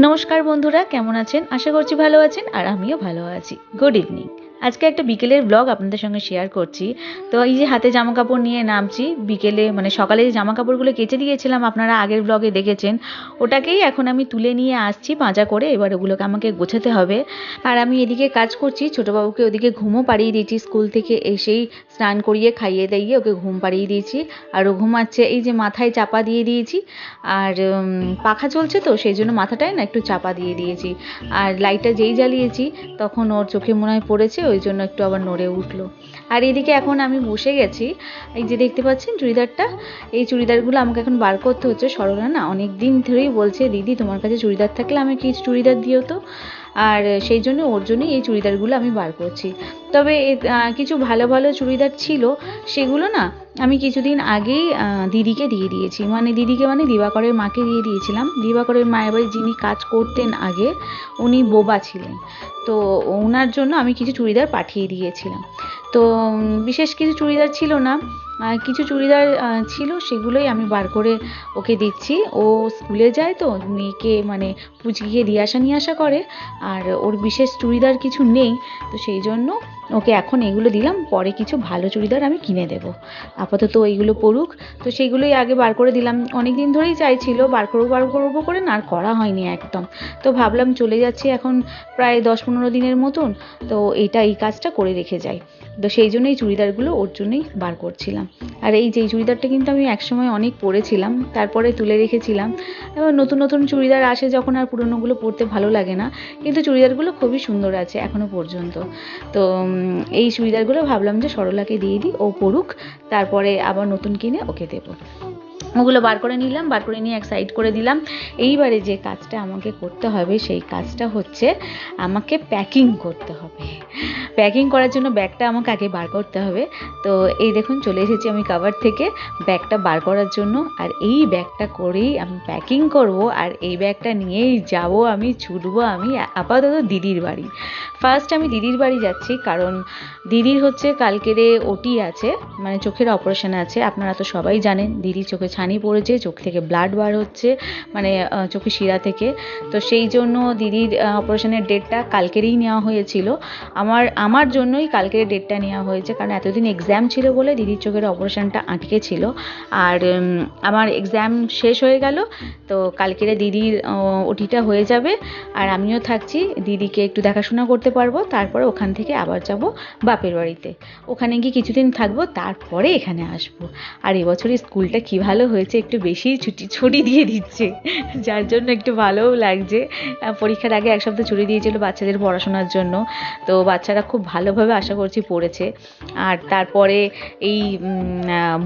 নমস্কার বন্ধুরা, কেমন আছেন? আশা করছি ভালো আছেন আর আমিও ভালো আছি। Good evening. আজকে একটা বিকেলের ব্লগ আপনাদের সঙ্গে শেয়ার করছি। তো এই যে হাতে জামাকাপড় নিয়ে নামছি বিকেলে, মানে সকালে যে জামাকাপড়গুলো কেচে দিয়েছিলাম আপনারা আগের ব্লগে দেখেছেন, ওটাকেই এখন আমি তুলে নিয়ে আসছি পাঁজা করে। এবার ওগুলোকে আমাকে গোছাতে হবে। আর আমি এদিকে কাজ করছি, ছোটোবাবুকে ওদিকে ঘুমও পাড়িয়ে দিয়েছি, স্কুল থেকে এসেই স্নান করিয়ে খাইয়ে দাইয়ে ওকে ঘুম পাড়িয়ে দিয়েছি। আর ও ঘুমাচ্ছে, এই যে মাথায় চাপা দিয়ে দিয়েছি। আর পাখা চলছে তো সেই জন্য মাথাটায় না একটু চাপা দিয়ে দিয়েছি। আর লাইটটা যেই জ্বালিয়েছি তখন ওর চোখে মনে হয় পড়েছে, ওই জন্য একটু আবার নড়ে উঠলো। আর এদিকে এখন আমি বসে গেছি, এই যে দেখতে পাচ্ছেন চুড়িদারটা, এই চুড়িদারগুলো আমাকে এখন বার করতে হচ্ছে। সরলা না অনেক দিন ধরেই বলছে, দিদি তোমার কাছে চুড়িদার থাকলে আমি কিছু চুড়িদার দিও তো। আর সেই জন্য ওর জন্যই এই চুড়িদারগুলো আমি বার করছি। তবে কিছু ভালো ভালো চুড়িদার ছিল, সেগুলো না আমি কিছুদিন আগেই দিদিকে দিয়ে দিয়েছি। মানে দিদিকে মানে দিবাকরের মাকে দিয়ে দিয়েছিলাম। দিবাকরের মায়ের বাড়ি যিনি কাজ করতেন আগে, উনি বোবা ছিলেন। তো ওনার জন্য আমি কিছু চুড়িদার পাঠিয়ে দিয়েছিলাম। তো বিশেষ কিছু চুড়িদার ছিল না, কিছু চুড়িদার ছিল, সেগুলোই আমি বার করে ওকে দিচ্ছি। ও স্কুলে যায় তো, মেয়েকে মানে পুচকিকে দিয়ে আসা নিয়ে আসা করে। আর ওর বিশেষ চুড়িদার কিছু নেই, তো সেই জন্য ওকে এখন এগুলো দিলাম। পরে কিছু ভালো চুড়িদার আমি কিনে দেবো। আপাতত এইগুলো পড়ুক। তো সেইগুলোই আগে বার করে দিলাম। অনেক দিন ধরেই চাইছিল বার করবো করে, না আর করা হয়নি একদম। তো ভাবলাম চলে যাচ্ছি এখন প্রায় 10-15 দিনের মতন, তো এই কাজটা করে রেখে যাই। তো সেই জন্য এই চুড়িদারগুলো ওর জন্যই বার করছিলাম। আর এই যে চুড়িদারটা কিন্তু আমি একসময় অনেক পরেছিলাম, তারপরে তুলে রেখেছিলাম। এবার নতুন নতুন চুড়িদার আসে যখন, আর পুরনোগুলো পরতে ভালো লাগে না। কিন্তু চুড়িদারগুলো খুবই সুন্দর আছে এখনো পর্যন্ত। তো এই চুড়িদারগুলো ভাবলাম যে সরলাকে দিয়ে দিই, ও পরুক, তারপরে আবার নতুন কিনে ওকে দেবো। ওগুলো বার করে নিলাম, বার করে নিয়ে এক সাইড করে দিলাম। এইবারে যে কাজটা আমাকে করতে হবে সেই কাজটা হচ্ছে আমাকে প্যাকিং করতে হবে। প্যাকিং করার জন্য ব্যাগটা আমাকে আগে বার করতে হবে। তো এই দেখুন চলে এসেছি আমি কাভার থেকে ব্যাগটা বার করার জন্য। আর এই ব্যাগটা করেই আমি প্যাকিং করব, আর এই ব্যাগটা নিয়েই যাব, আমি ছুটবো আমি আপাতত দিদির বাড়ি। ফার্স্ট আমি দিদির বাড়ি যাচ্ছি, কারণ দিদির হচ্ছে কালকেরে ওটি আছে, মানে চোখের অপারেশন আছে। আপনারা তো সবাই জানেন দিদির চোখে ছানি পড়েছে, চোখ থেকে ব্লাড বার হচ্ছে, মানে চোখে শিরা থেকে। তো সেই জন্য দিদির অপারেশনের ডেটটা কালকেরই নেওয়া হয়েছিল। আমার জন্যই কালকের ডেটটা নেওয়া হয়েছে, কারণ এতদিন এক্সাম ছিল বলে দিদির চোখের অপারেশনটা আটকে ছিল। আর আমার এক্সাম শেষ হয়ে গেল, তো কালকেরে দিদির ওটিটা হয়ে যাবে। আর আমিও থাকছি, দিদিকে একটু দেখাশোনা করতে পারবো। তারপরে ওখান থেকে আবার যাব বাপের বাড়িতে, ওখানে গিয়ে কিছুদিন থাকবো, তারপরে এখানে আসবো। আর এবছরই স্কুলটা কি ভালো হয়েছে, একটু বেশি ছুটি দিয়ে দিচ্ছে, যার জন্য একটু ভালোও লাগছে। পরীক্ষার আগে এক সপ্তাহ ছুটি দিয়েছিল বাচ্চাদের পড়াশোনার জন্য। তো বাচ্চারা খুব ভালোভাবে আশা করছি পড়েছে। আর তারপরে এই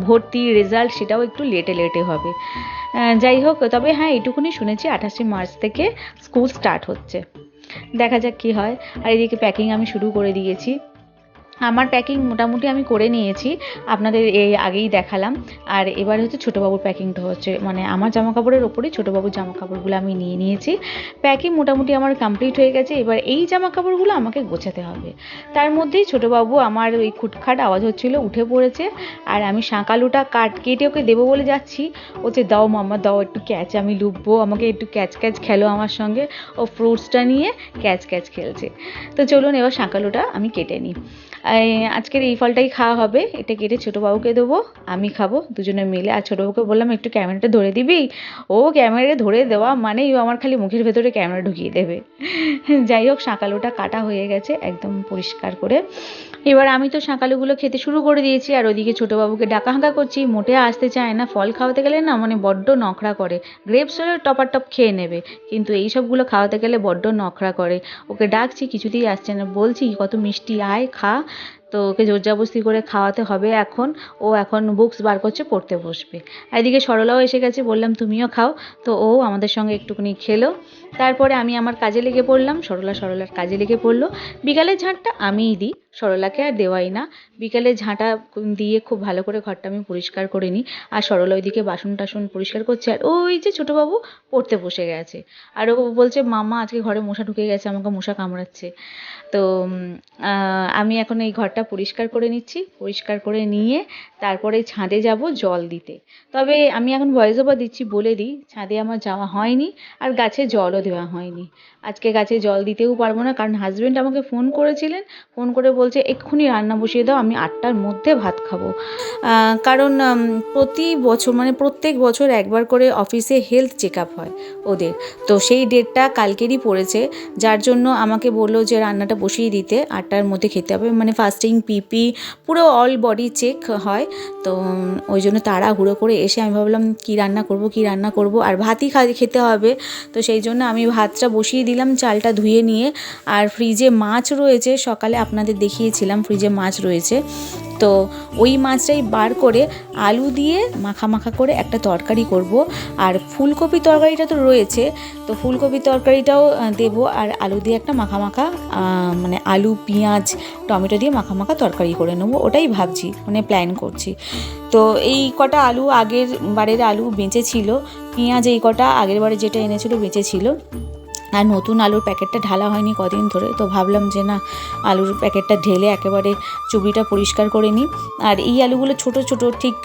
ভর্তির রেজাল্ট সেটাও একটু লেটে হবে। যাই হোক, তবে হ্যাঁ এইটুকুনি শুনেছি 28শে মার্চ থেকে স্কুল স্টার্ট হচ্ছে। দেখা যাক কী হয়। আর এদিকে প্যাকিং আমি শুরু করে দিয়েছি। আমার প্যাকিং মোটামুটি আমি করে নিয়েছি, আপনাদের এই আগেই দেখালাম। আর এবার হচ্ছে ছোটোবাবুর প্যাকিংটা হচ্ছে, মানে আমার জামাকাপড়ের ওপরেই ছোটোবাবুর জামাকাপড়গুলো আমি নিয়ে নিয়েছি। প্যাকিং মোটামুটি আমার কমপ্লিট হয়ে গেছে। এবার এই জামাকাপড়গুলো আমাকে গোছাতে হবে। তার মধ্যেই ছোটোবাবু আমার ওই খুটখাট আওয়াজ হচ্ছিলো, উঠে পড়েছে। আর আমি শাঁকালুটা কেটে ওকে দেবো বলে যাচ্ছি, ও যে দাও মাম্মা দাও একটু ক্যাচ, আমি লুববো, আমাকে একটু ক্যাচ খেলো আমার সঙ্গে। ও ফ্রুটসটা নিয়ে ক্যাচ খেলছে। তো চলুন এবার শাঁকালুটা আমি কেটে নিই। আজকের এই ফলটাই খাওয়া হবে, এটা কেটে ছোটোবাবুকে দেবো, আমি খাবো দুজনে মিলে। আর ছোটোবাবুকে বললাম একটু ক্যামেরাটা ধরে দিবি, ও ক্যামেরা ধরে দেওয়া মানেই ও আমার খালি মুখের ভেতরে ক্যামেরা ঢুকিয়ে দেবে। যাই হোক, শাঁকালুটা কাটা হয়ে গেছে একদম পরিষ্কার করে। এবার আমি তো শাঁকালুগুলো খেতে শুরু করে দিয়েছি, আর ওদিকে ছোটোবাবুকে ডাকা করছি, মোটে আসতে চায় না। ফল খাওয়াতে গেলে না মানে বড্ড নখরা করে। গ্রেপস হলে টপ খেয়ে নেবে, কিন্তু এই সবগুলো খাওয়াতে গেলে বড্ড নখরা করে। ওকে ডাকছি, কিছুতেই আসছে না, বলছি কত মিষ্টি, আয় খা। তো ওকে জোরজবরদস্তি করে খাওয়াতে হবে এখন। ও এখন বুকস বার করছে, পড়তে বসবে। আর এদিকে সরলাও এসে গেছে, বললাম তুমিও খাও। তো ও আমাদের সঙ্গে একটুখানি খেলো। তারপরে আমি আমার কাজে লেগে পড়লাম, সরলার কাজে লেগে পড়লো। বিকালের ঝাঁটটা আমিই দিই, সরলাকে আর দেওয়াই না। বিকালে ঝাঁটা দিয়ে খুব ভালো করে ঘরটা আমি পরিষ্কার করে নিই। আর সরলা ওইদিকে বাসন টাসন পরিষ্কার করছে, আর ওই যে ছোটোবাবু পড়তে বসে গেছে। আর ও বলছে মাম্মা আজকে ঘরে মশা ঢুকে গেছে, আমাকে মশা কামড়াচ্ছে। তো আমি এখন এই ঘরটা পরিষ্কার করে নিচ্ছি, পরিষ্কার করে নিয়ে তারপরে ছাদে যাব জল দিতে। তবে আমি এখন ভয়েস ওভার দিচ্ছি বলে দিই, ছাদে আমার যাওয়া হয়নি, আর গাছে জলও দেওয়া হয়নি। আজকে গাছে জল দিতেও পারবো না, কারণ হাজব্যান্ড আমাকে ফোন করেছিলেন, ফোন করে বলছে এক্ষুনি রান্না বসিয়ে দাও, আমি 8টার মধ্যে ভাত খাবো। কারণ প্রতি বছর মানে প্রত্যেক বছর একবার করে অফিসে হেলথ চেক আপ হয় ওদের, তো সেই ডেটটা কালকেরই পড়েছে, যার জন্য আমাকে বললো যে রান্নাটা বসিয়ে দিতে, 8টার মধ্যে খেতে হবে। মানে ফাস্টিং, পিপি, পুরো অল বডি চেক হয়। তো ওই জন্য তাড়াহুড়ো করে এসে আমি ভাবলাম কী রান্না করব, আর ভাতই খেতে হবে। তো সেই জন্য আমি ভাতটা বসিয়ে দিলাম, চালটা ধুয়ে নিয়ে। আর ফ্রিজে মাছ রয়েছে, সকালে আপনাদের দেখিয়েছিলাম ফ্রিজে মাছ রয়েছে, তো ওই মাছটাই বার করে আলু দিয়ে মাখা মাখা করে একটা তরকারি করব। আর ফুলকপি তরকারিটা তো রয়েছে, তো ফুলকপি তরকারিটাও দেব, আর আলু দিয়ে একটা মাখা মাখা মানে আলু পেঁয়াজ টমেটো দিয়ে মাখা মাখা তরকারি করে নেবো, ওটাই ভাবছি, মানে প্ল্যান করছি। তো এই কটা আলু আগের বারের আলু বেঁচে ছিল, পেঁয়াজ এই কটা আগের বারে যেটা এনেছিল বেঁচে ছিল, আর নতুন আলুর প্যাকেটটা ঢালা হয়নি কদিন ধরে, তো ভাবলাম যে না, আলুর প্যাকেটটা ঢেলে একেবারে চুবড়িটা পরিষ্কার করে নিই। আর এই আলুগুলো ছোট ছোট, ঠিক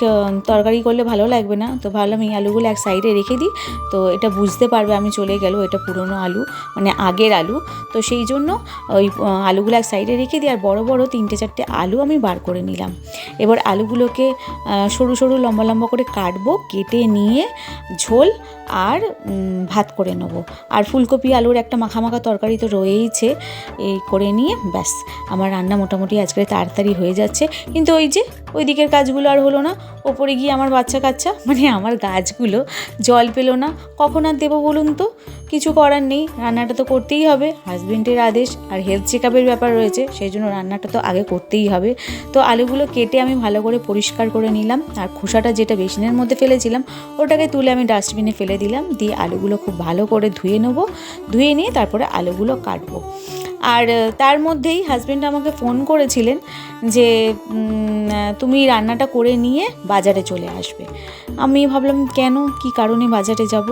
তরকারি করলে ভালো লাগবে না, তো ভাবলাম এই আলুগুলো এক সাইডে রেখে দিই, তো এটা বুঝতে পারবে আমি চলে গেল এটা পুরনো আলু, মানে আগের আলু। তো সেই জন্য ওই আলুগুলো এক সাইডে রেখে দিই, আর বড় বড় 3-4টে আলু আমি বার করে নিলাম। এবার আলুগুলোকে সরু সরু লম্বা লম্বা করে কাটবো, কেটে নিয়ে ঝোল আর ভাত করে নেবো। আর ফুলকপি আলুর একটা মাখা মাখা তরকারি তো রয়েইছে, এই করে নিয়ে ব্যাস আমার রান্না মোটামুটি আজকে তাড়াতাড়ি হয়ে যাচ্ছে। কিন্তু ওই যে ওই দিকের কাজগুলো আর হলো না, ওপরে গিয়ে আমার বাচ্চা কাচ্চা মানে আমার গাছগুলো জল পেলো না, কখন আর দেবো বলুন তো? কিছু করার নেই, রান্নাটা তো করতেই হবে, হাজবেন্ডের আদেশ, আর হেলথ চেক আপের ব্যাপার রয়েছে, সেই জন্য রান্নাটা তো আগে করতেই হবে। তো আলুগুলো কেটে আমি ভালো করে পরিষ্কার করে নিলাম, আর খোসাটা যেটা বেসিনের মধ্যে ফেলেছিলাম ওটাকে তুলে আমি ডাস্টবিনে ফেলে দিলাম, দিয়ে আলুগুলো খুব ভালো করে ধুয়ে নেবো, ধুয়ে নিয়ে তারপরে আলুগুলো কাটবো। আর তার মধ্যেই হাজব্যান্ড আমাকে ফোন করেছিলেন যে তুমি রান্নাটা করে নিয়ে বাজারে চলে আসবে। আমি ভাবলাম কেন, কি কারণে বাজারে যাব?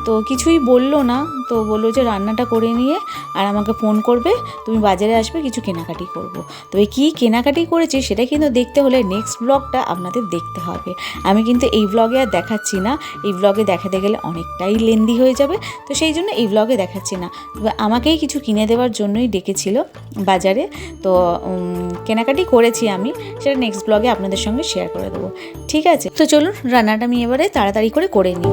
তো কিছুই বললো না, তো বললো যে রান্নাটা করে নিয়ে আর আমাকে ফোন করবে, তুমি বাজারে আসবে, কিছু কেনাকাটি করব। তবে কী কেনাকাটি করেছি সেটা কিন্তু দেখতে হলে নেক্সট ব্লগটা আপনাদের দেখতে হবে। আমি কিন্তু এই ব্লগে আর দেখাচ্ছি না, এই ব্লগে দেখাতে গেলে অনেকটাই লেন্দি হয়ে যাবে, তো সেই জন্য এই ব্লগে দেখাচ্ছি না। তবে আমাকেই কিছু কিনে দেওয়ার জন্যই ডেকেছিল বাজারে, তো কেনাকাটি করেছি আমি, সেটা নেক্সট ব্লগে আপনাদের সঙ্গে শেয়ার করে দেবো। ঠিক আছে, তো চলুন রান্নাটা আমি এবারে তাড়াতাড়ি করে নিই।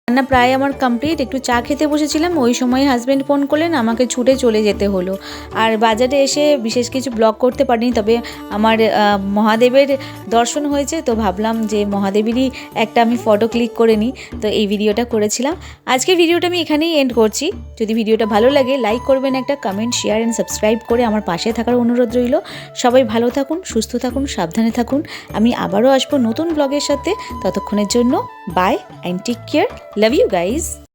রান্না প্রায় আমার কমপ্লিট, একটু চা খেতে বসেছিলাম, ওই সময় হাজব্যান্ড ফোন করলেন, আমাকে ছুটে চলে যেতে হলো। আর বাজারে এসে বিশেষ কিছু ব্লগ করতে পারিনি, তবে আমার মহাদেবের দর্শন হয়েছে, তো ভাবলাম যে মহাদেবেরই একটা আমি ফটো ক্লিক করে নিই, তো এই ভিডিওটা করেছিলাম। আজকে ভিডিওটা আমি এখানেই এন্ড করছি। যদি ভিডিওটা ভালো লাগে লাইক করবেন, একটা কমেন্ট, শেয়ার অ্যান্ড সাবস্ক্রাইব করে আমার পাশে থাকার অনুরোধ রইল। সবাই ভালো থাকুন, সুস্থ থাকুন, সাবধানে থাকুন। আমি আবারও আসবো নতুন ব্লগের সাথে, ততক্ষণের জন্য bye and take care. Love you guys.